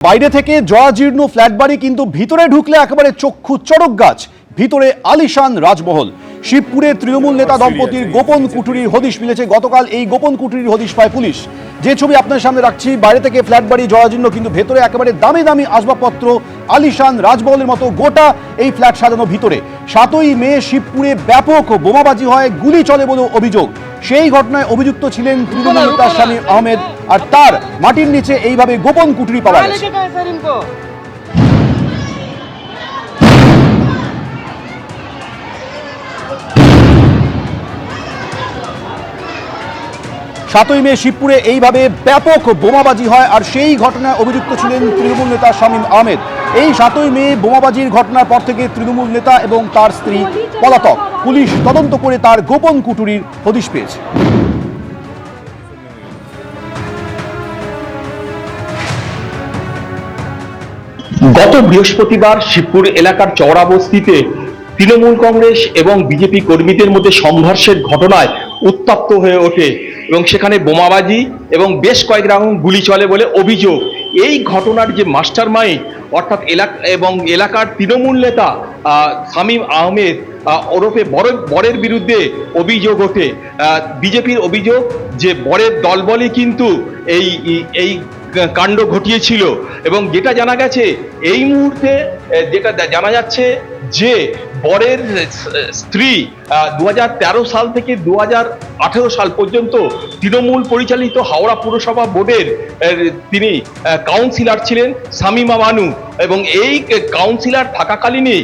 বাইরে থেকে জরাজীর্ণ ফ্ল্যাট বাড়ি, কিন্তু ভিতরে ঢুকলে একেবারে চক্ষু চড়ক গাছ। ভিতরে আলিশান রাজমহল। শিবপুরের তৃণমূল নেতা দম্পতির গোপন কুঠুরির হদিশ মিলেছে। গতকাল এই গোপন কুঠুরির হদিশ পায় পুলিশ। যে ছবি আপনার সামনে রাখছি, বাইরে থেকে ফ্ল্যাট বাড়ি জরাজীর্ণ, কিন্তু ভেতরে একেবারে দামি দামি আসবাবপত্র, আলিশান রাজমহলের মতো গোটা এই ফ্ল্যাট সাজানো। ভিতরে 7ই মে শিবপুরে ব্যাপক বোমাবাজি হয়, গুলি চলে বলে অভিযোগ। সেই ঘটনায় অভিযুক্ত ছিলেন তৃণমূল নেতা শামীম আহমেদ, আর তার মাটির নিচে এইভাবে গোপন কুঠুরি পাওয়া গেছে। 7ই মে শিবপুরে এইভাবে ব্যাপক বোমাবাজি হয়, আর সেই ঘটনায় অভিযুক্ত ছিলেন তৃণমূল নেতা শামীম আহমেদ। এই 7ই মে বোমাবাজির ঘটনার পর থেকে তৃণমূল নেতা এবং তার স্ত্রী পলাতক। পুলিশ তদন্ত করে তার গোপন কুঠুরির হদিশ পেয়েছে। গত বৃহস্পতিবার শিবপুর এলাকার চওড়া বস্তিতে তৃণমূল কংগ্রেস এবং বিজেপি কর্মীদের মধ্যে সংঘর্ষের ঘটনায় উত্তপ্ত হয়ে ওঠে এবং সেখানে বোমাবাজি এবং বেশ কয়েক রাউন্ড গুলি চলে বলে অভিযোগ। এই ঘটনার যে মাস্টার মাইন্ড অর্থাৎ এলাকার তৃণমূল নেতা শামীম আহমেদ ওরফে বরের বিরুদ্ধে অভিযোগ ওঠে। বিজেপির অভিযোগ যে বরের দলবলই কিন্তু এই কাণ্ড ঘটিয়েছিল, এবং যেটা জানা গেছে এই মুহূর্তে, যেটা জানা যাচ্ছে যে বরের স্ত্রী 2013 সাল থেকে 2018 সাল পর্যন্ত তৃণমূল পরিচালিত হাওড়া পুরসভা বোর্ডের তিনি কাউন্সিলর ছিলেন, শামীমা বানু। এবং এই কাউন্সিলর থাকাকালীনই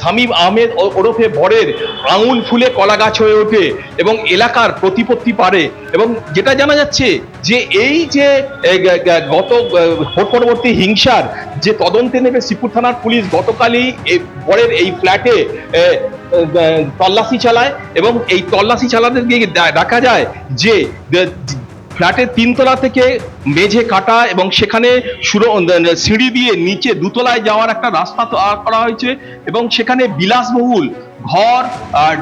শামীম আহমেদ ওরফে বরের আঙুল ফুলে কলা গাছ হয়ে ওঠে এবং এলাকার প্রতিপত্তি পারে। এবং যেটা জানা যাচ্ছে যে এই যে গত ভোট পরবর্তী হিংসার যে তদন্তে নেবে শিবপুর থানার পুলিশ গতকালই বরের এই ফ্ল্যাটে তল্লাশি চালায়, এবং এই তল্লাশি চালাতে গিয়ে দেখা যায় যে ফ্ল্যাটের 3 তলা থেকে মেঝে কাটা এবং সেখানে সিঁড়ি দিয়ে নিচে 2 তলায় যাওয়ার একটা রাস্তা করা হয়েছে, এবং সেখানে বিলাসবহুল ঘর,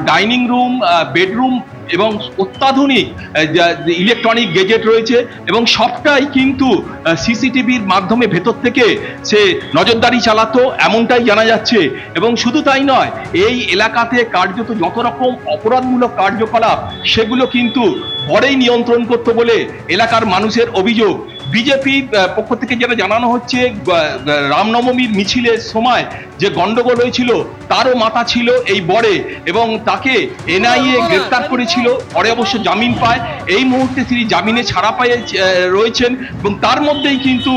ডাইনিং রুম, বেডরুম এবং অত্যাধুনিক ইলেকট্রনিক গেজেট রয়েছে, এবং সবটাই কিন্তু সিসিটিভির মাধ্যমে ভেতর থেকে সে নজরদারি চালাতো, এমনটাই জানা যাচ্ছে। এবং শুধু তাই নয়, এই এলাকাতে কার্যত যত রকম অপরাধমূলক কার্যকলাপ সেগুলো কিন্তু বরেই নিয়ন্ত্রণ করতো বলে এলাকার মানুষের অভিযোগ। বিজেপির পক্ষ থেকে যেটা জানানো হচ্ছে, রামনবমীর মিছিলের সময় যে গন্ডগোল হয়েছিল তারও মাথা ছিল এই বরে, এবং তাকে এনআইএ গ্রেফতার করেছিল। পরে অবশ্য জামিন পায়। এই মুহূর্তে তিনি জামিনে ছাড়া পেয়ে রয়েছেন, এবং তার মধ্যেই কিন্তু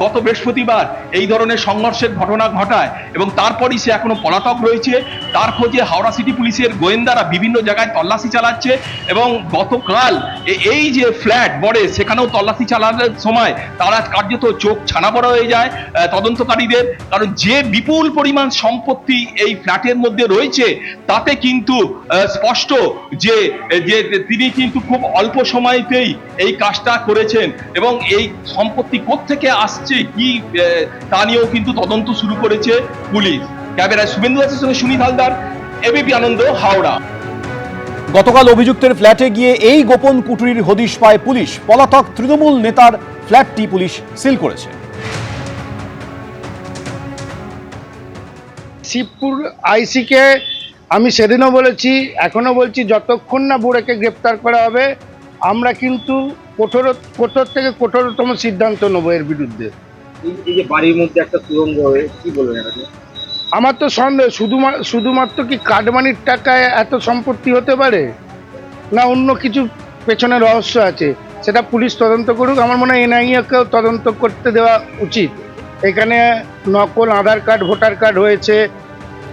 গত বৃহস্পতিবার এই ধরনের সংঘর্ষের ঘটনা ঘটায়, এবং তারপরই সে এখনো পলাতক রয়েছে। তার খোঁজে হাওড়া সিটি পুলিশের গোয়েন্দারা বিভিন্ন জায়গায় তল্লাশি চালাচ্ছে, এবং গতকাল এই যে ফ্ল্যাট বরে সেখানেও তল্লাশি চালানোর সময় তারা কার্যত চোখ ছানা বড় হয়ে যায় তদন্তকারীদের। কারণ যে বিপুল পরিমাণ সম্পত্তি এই ফ্ল্যাটের মধ্যে রয়েছে তাতে কিন্তু স্পষ্ট যে তিনি কিন্তু খুব অল্প সময়তেই এই কাজটা করেছেন, এবং এই সম্পত্তি কোত্থেকে আসছে কি তা নিয়েও কিন্তু তদন্ত শুরু করেছে পুলিশ। ক্যামেরায় শুভেন্দু দাসের সঙ্গে সুনীত হালদার, এবিপি আনন্দ, হাওড়া। গতকাল অভিযুক্তের ফ্ল্যাটে গিয়ে এই গোপন কুঠুরির হদিশ পায় পুলিশ। পলাতক তৃণমূল নেতার ফ্ল্যাটটি পুলিশ সিল করেছে। শিবপুর আইসিকে আমি সেদিনও বলেছি, এখনো বলছি, যতক্ষণ না বুড়েকে গ্রেপ্তার করা হবে আমরা কিন্তু কঠোর থেকে কঠোরতম সিদ্ধান্ত নেবো এর বিরুদ্ধে। এই যে বাড়ির মধ্যে একটা সুরঙ্গ হয়ে কি বলবেন? আমার তো সন্দেহ, শুধুমাত্র কি কাটমানির টাকায় এত সম্পত্তি হতে পারে, না অন্য কিছু পেছনে রহস্য আছে, সেটা পুলিশ তদন্ত করুক। আমার মনে হয় এনআইএকেও তদন্ত করতে দেওয়া উচিত। এখানে নকল আধার কার্ড, ভোটার কার্ড হয়েছে,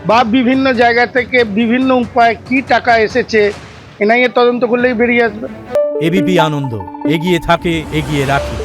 বা বিভিন্ন জায়গা থেকে বিভিন্ন উপায়ে কি টাকা এসেছে, এনআইএ তদন্ত করলেই বেরিয়ে আসবে। এবিপি আনন্দ, এগিয়ে থাকে, এগিয়ে রাখে।